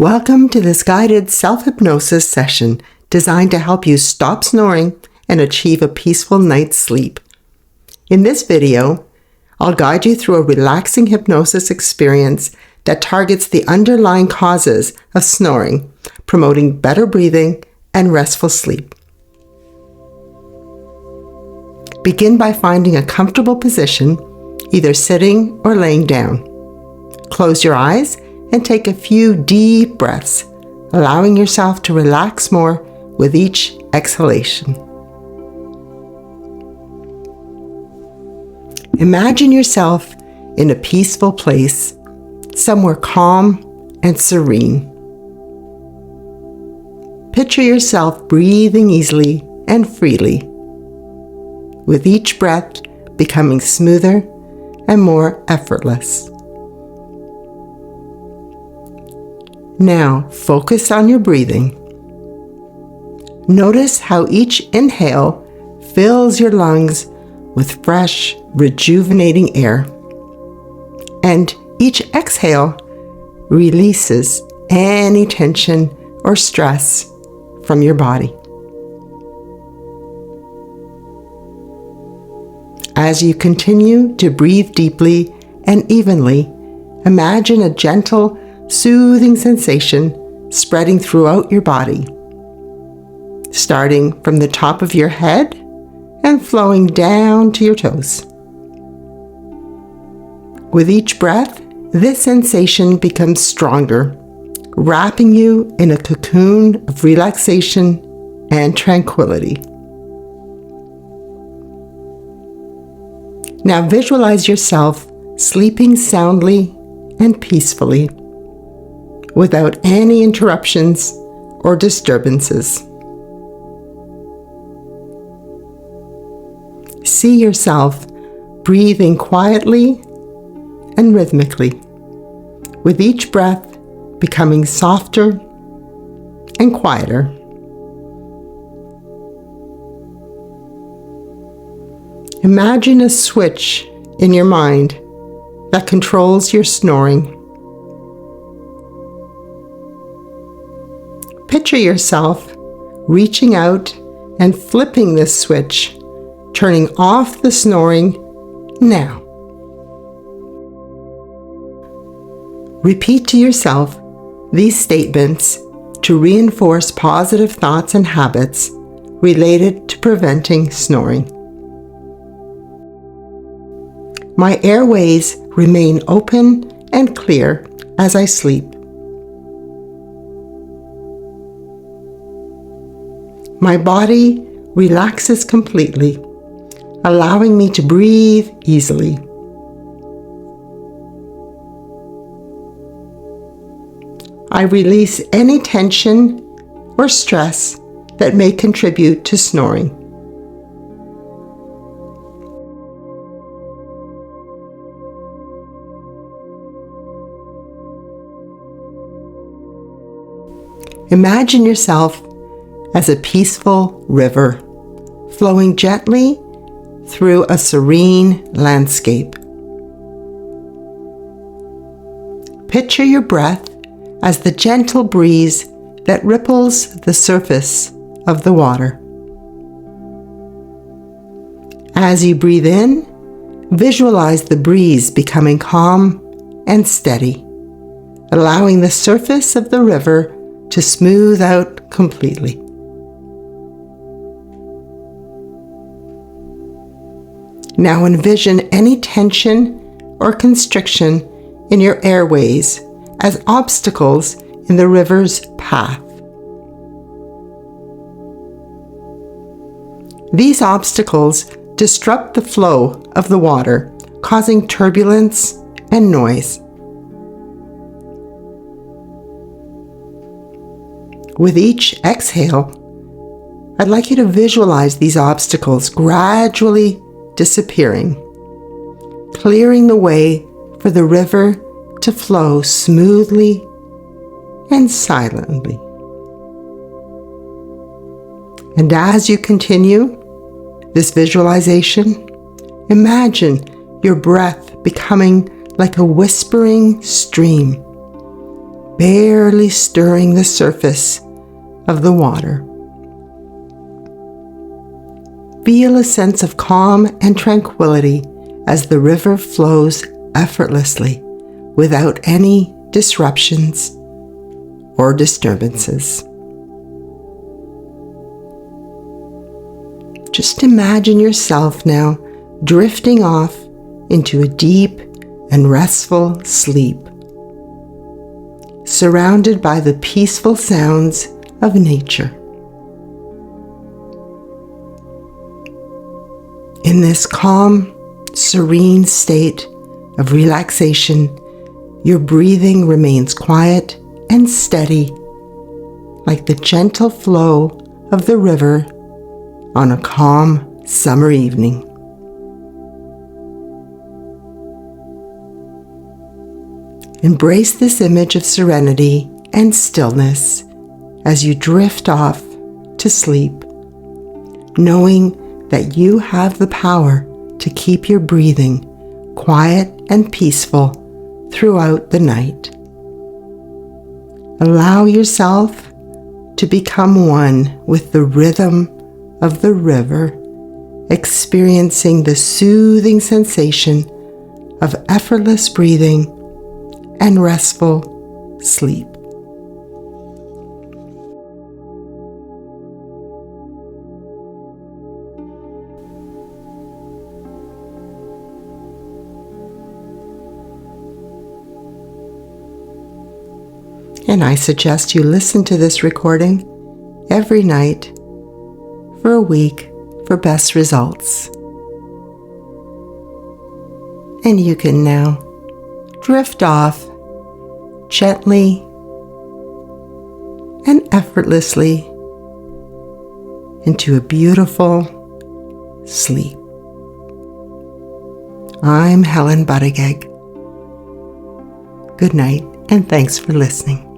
Welcome to this guided self-hypnosis session designed to help you stop snoring and achieve a peaceful night's sleep. In this video, I'll guide you through a relaxing hypnosis experience that targets the underlying causes of snoring, promoting better breathing and restful sleep. Begin by finding a comfortable position, either sitting or laying down. Close your eyes and take a few deep breaths, allowing yourself to relax more with each exhalation. Imagine yourself in a peaceful place, somewhere calm and serene. Picture yourself breathing easily and freely, with each breath becoming smoother and more effortless. Now, focus on your breathing. Notice how each inhale fills your lungs with fresh, rejuvenating air, and each exhale releases any tension or stress from your body. As you continue to breathe deeply and evenly, imagine a gentle, soothing sensation spreading throughout your body, starting from the top of your head and flowing down to your toes. With each breath, this sensation becomes stronger, wrapping you in a cocoon of relaxation and tranquility. Now visualize yourself sleeping soundly and peacefully, without any interruptions or disturbances. See yourself breathing quietly and rhythmically, with each breath becoming softer and quieter. Imagine a switch in your mind that controls your snoring. Picture yourself reaching out and flipping this switch, turning off the snoring now. Repeat to yourself these statements to reinforce positive thoughts and habits related to preventing snoring. My airways remain open and clear as I sleep. My body relaxes completely, allowing me to breathe easily. I release any tension or stress that may contribute to snoring. Imagine yourself as a peaceful river, flowing gently through a serene landscape. Picture your breath as the gentle breeze that ripples the surface of the water. As you breathe in, visualize the breeze becoming calm and steady, allowing the surface of the river to smooth out completely. Now envision any tension or constriction in your airways as obstacles in the river's path. These obstacles disrupt the flow of the water, causing turbulence and noise. With each exhale, I'd like you to visualize these obstacles gradually disappearing, clearing the way for the river to flow smoothly and silently. And as you continue this visualization, imagine your breath becoming like a whispering stream, barely stirring the surface of the water. Feel a sense of calm and tranquility as the river flows effortlessly without any disruptions or disturbances. Just imagine yourself now drifting off into a deep and restful sleep, surrounded by the peaceful sounds of nature. In this calm, serene state of relaxation, your breathing remains quiet and steady, like the gentle flow of the river on a calm summer evening. Embrace this image of serenity and stillness as you drift off to sleep, knowing that you have the power to keep your breathing quiet and peaceful throughout the night. Allow yourself to become one with the rhythm of the river, experiencing the soothing sensation of effortless breathing and restful sleep. And I suggest you listen to this recording every night for a week for best results. And you can now drift off gently and effortlessly into a beautiful sleep. I'm Hellen Buttigieg. Good night, and thanks for listening.